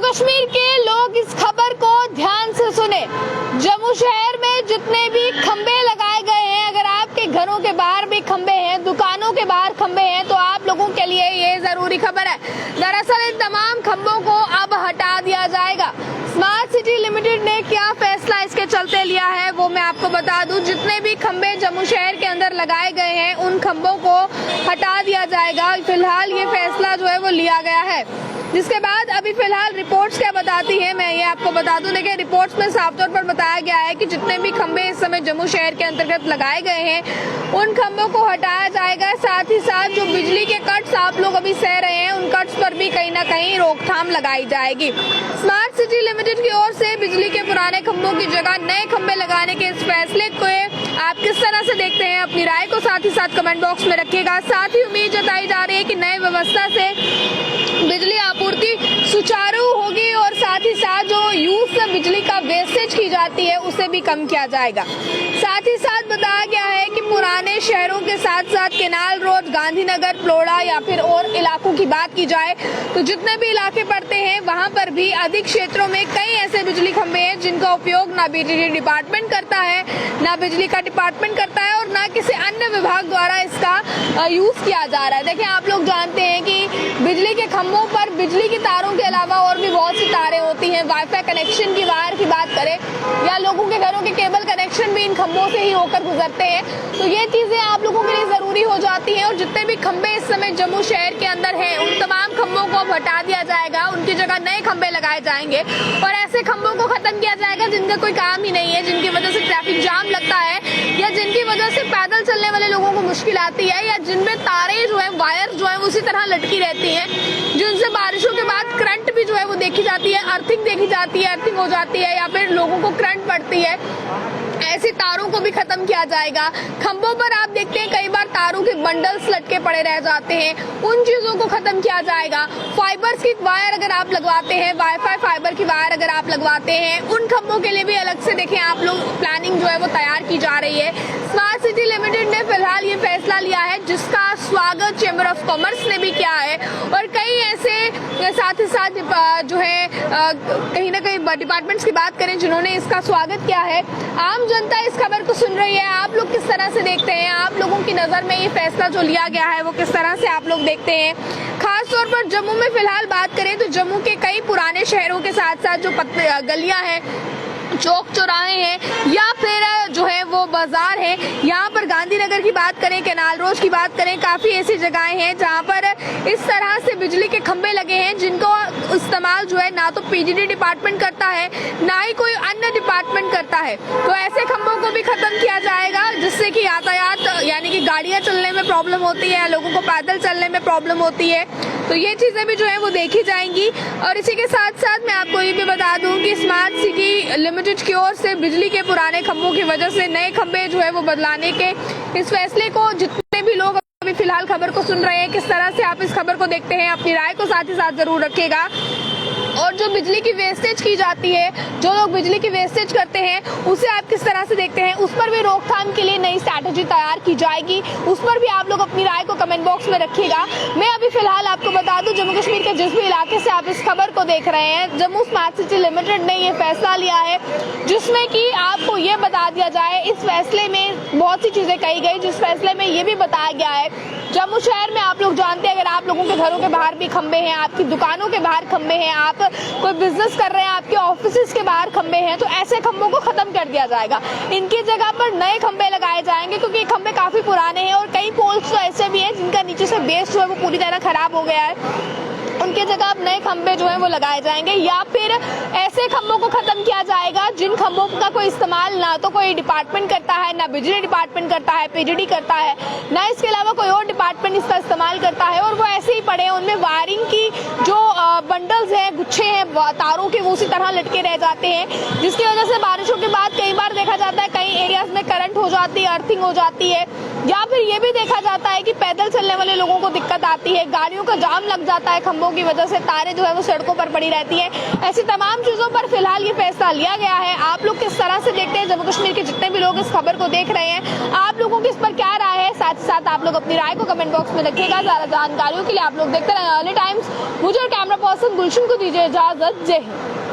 कश्मीर के लोग इस खबर को ध्यान से सुने। जम्मू शहर में जितने भी खंबे लगाए गए हैं, अगर आपके घरों के बाहर भी खंबे हैं, दुकानों के बाहर खंबे हैं, तो आप लोगों के लिए ये जरूरी खबर है। दरअसल इन तमाम खंबों को अब हटा दिया जाएगा। स्मार्ट सिटी लिमिटेड ने क्या फैसला इसके चलते लिया है वो मैं आपको बता दूं। जितने भी खंबे जम्मू शहर के अंदर लगाए गए हैं उन खंबों को हटा दिया जाएगा। फिलहाल ये फैसला जो है वो लिया गया है, जिसके बाद अभी फिलहाल रिपोर्ट्स क्या बताती है मैं ये आपको बता दूं। देखिए, रिपोर्ट्स में साफ तौर पर बताया गया है कि जितने भी खंबे इस समय जम्मू शहर के अंतर्गत लगाए गए हैं उन खंबों को हटाया जाएगा। साथ ही साथ जो बिजली के कट्स आप लोग अभी सह रहे हैं उन कट्स पर भी कहीं ना कहीं रोकथाम लगाई जाएगी। स्मार्ट सिटी लिमिटेड की ओर से बिजली के पुराने खंभों की जगह नए खंबे लगाने के इस फैसले को आप किस तरह से देखते हैं, अपनी राय को साथ ही साथ कमेंट बॉक्स में रखिएगा। साथ ही उम्मीद जताई जा रही है कि नई व्यवस्था से बिजली आपूर्ति सुचारू होगी और साथ ही साथ जो यूज से बिजली का वेस्टेज की जाती है उसे भी कम किया जाएगा। साथ ही साथ बताया गया है कि पुराने शहरों के साथ साथ केनाल रोड, गांधीनगर, प्लोड़ा या फिर और इलाकों की बात की जाए तो जितने भी इलाके पड़ते हैं वहां पर भी अधिक क्षेत्रों में कई ऐसे बिजली खंभे हैं जिनका उपयोग ना बिजली डिपार्टमेंट करता है, ना बिजली का डिपार्टमेंट करता है और ना किसी अन्य विभाग द्वारा इसका यूज किया जा रहा है। देखिए, आप लोग जानते हैं कि बिजली के खंभों पर बिजली की तारों के अलावा और भी बहुत सी तारें होती हैं। वाईफाई कनेक्शन की वायर की बात करें या लोगों के घरों के केबल कनेक्शन भी इन खंभों से ही होकर गुजरते हैं, तो ये चीजें आप लोगों के लिए जरूरी हो जाती हैं। और जितने भी खंभे इस समय जम्मू शहर के अंदर हैं उन तमाम खंभों को अब हटा दिया जाएगा, उनकी जगह नए खंभे लगाए जाएंगे और ऐसे खंभों को खत्म किया जाएगा जिनका कोई काम ही नहीं है, जिनकी वजह से ट्रैफिक जाम लगता है या जिनकी वजह से पैदल चलने वाले लोगों को मुश्किल आती है या जिनमें तारें जो है, वायर जो है उसी तरह लटकी रहती हैं, जिनसे बारिशों के बाद करंट भी जो है वो देखी जाती है, अर्थिंग देखी जाती है, अर्थिंग हो जाती है या फिर लोगों को करंट पड़ती है। ऐसी तारों को भी खत्म किया जाएगा। खंभों पर आप देखते हैं कई बार तारों के बंडल्स लटके पड़े रह जाते हैं, उन चीजों को खत्म किया जाएगा। फाइबर्स की वायर अगर आप लगवाते हैं, वाईफाई फाइबर की वायर अगर आप लगवाते हैं, उन खंभों के लिए भी अलग से देखें आप लोग प्लानिंग जो है वो तैयार की जा रही है। स्मार्ट सिटी लिमिटेड ने फिलहाल ये फैसला लिया है जिसका स्वागत चेंबर ऑफ कॉमर्स ने भी किया है और कई ऐसे साथ ही साथ जो है कहीं ना कहीं डिपार्टमेंट्स की बात करें जिन्होंने इसका स्वागत किया है। आम जनता इस खबर को सुन रही है, आप लोग किस तरह से देखते हैं? आप लोगों की नजर में ये फैसला जो लिया गया है वो किस तरह से आप लोग देखते हैं? खास तौर पर जम्मू में फिलहाल बात करें तो जम्मू के कई पुराने शहरों के साथ साथ जो गलियां हैं, चौक चौराहे हैं या फिर जो है वो बाजार है, यहाँ पर गांधीनगर की बात करें, केनाल रोड की बात करें, काफी ऐसी जगहें हैं जहाँ पर इस तरह से बिजली के खंभे लगे हैं जिनको इस्तेमाल जो है ना तो पीजीडी डिपार्टमेंट करता है ना ही कोई अन्य डिपार्टमेंट करता है। तो ऐसे खंभों को भी खत्म किया जाएगा जिससे कि यातायात यानी कि गाड़ियां चलने में प्रॉब्लम होती है, लोगों को पैदल चलने में प्रॉब्लम होती है, तो ये चीजें भी जो है वो देखी जाएंगी। और इसी के साथ साथ मैं आपको ये भी बता दूं कि स्मार्ट सिटी लिमिटेड की ओर से बिजली के पुराने खंभों की वजह से नए खंभे जो है वो बदलाने के इस फैसले को जितने भी लोग अभी फिलहाल खबर को सुन रहे हैं, किस तरह से आप इस खबर को देखते हैं, अपनी राय को साथ ही साथ जरूर रखिएगा। और जो बिजली की वेस्टेज की जाती है, जो लोग बिजली की वेस्टेज करते हैं उसे आप किस तरह से देखते हैं, उस पर भी रोकथाम के लिए नई स्ट्रैटेजी तैयार की जाएगी, उस पर भी आप लोग अपनी राय को कमेंट बॉक्स में रखिएगा। मैं अभी फिलहाल आपको बता दूं जम्मू कश्मीर के जिस भी इलाके से आप इस खबर को देख रहे हैं, जम्मू स्मार्ट सिटी लिमिटेड ने ये फैसला लिया है जिसमें कि आपको ये बता दिया जाए, इस फैसले में बहुत सी चीजें कही गई, जिस फैसले में ये भी बताया गया है जम्मू शहर में आप लोग जानते हैं अगर आप लोगों के घरों के बाहर भी खंबे हैं, आपकी दुकानों के बाहर खंबे हैं, आप कोई बिजनेस कर रहे हैं, आपके ऑफिस के बाहर खंबे हैं, तो ऐसे खंभों को खत्म कर दिया जाएगा। इनकी जगह पर नए खंबे लगाए जाएंगे क्योंकि ये खंबे काफी पुराने हैं और कई पोल्स तो ऐसे भी हैं जिनका नीचे से बेस जो है वो पूरी तरह खराब हो गया है, उनके जगह अब नए खंबे जो हैं वो लगाए जाएंगे या फिर ऐसे खंभों को खत्म किया जाएगा जिन खंभों का कोई इस्तेमाल ना तो कोई डिपार्टमेंट करता है, ना बिजली डिपार्टमेंट करता है, पीजीडी करता है, ना इसके अलावा कोई और डिपार्टमेंट इसका इस्तेमाल करता है और वो ऐसे ही पड़े हैं। उनमें वायरिंग की जो बंडल्स हैं, गुच्छे हैं तारों के, वो उसी तरह लटके रह जाते हैं जिसकी वजह से बारिशों के बाद कई बार देखा जाता है कई एरियाज में करंट हो जाती है, अर्थिंग हो जाती है या फिर ये भी देखा जाता है कि पैदल चलने वाले लोगों को दिक्कत आती है, गाड़ियों का जाम लग जाता है खंभों की वजह से, तारें जो है वो सड़कों पर पड़ी रहती है। ऐसी तमाम चीजों पर फिलहाल ये फैसला लिया गया है। आप लोग किस तरह से देखते हैं? जम्मू कश्मीर के जितने भी लोग इस खबर को देख रहे हैं, आप लोगों की इस पर क्या राय है? साथ ही साथ आप लोग अपनी राय को कमेंट बॉक्स में रखिएगा। ज्यादा जानकारियों के लिए आप लोग देखते रहें अर्ली टाइम्स। मुझे कैमरा पर्सन गुलशन को दीजिए इजाजत। जय हिंद।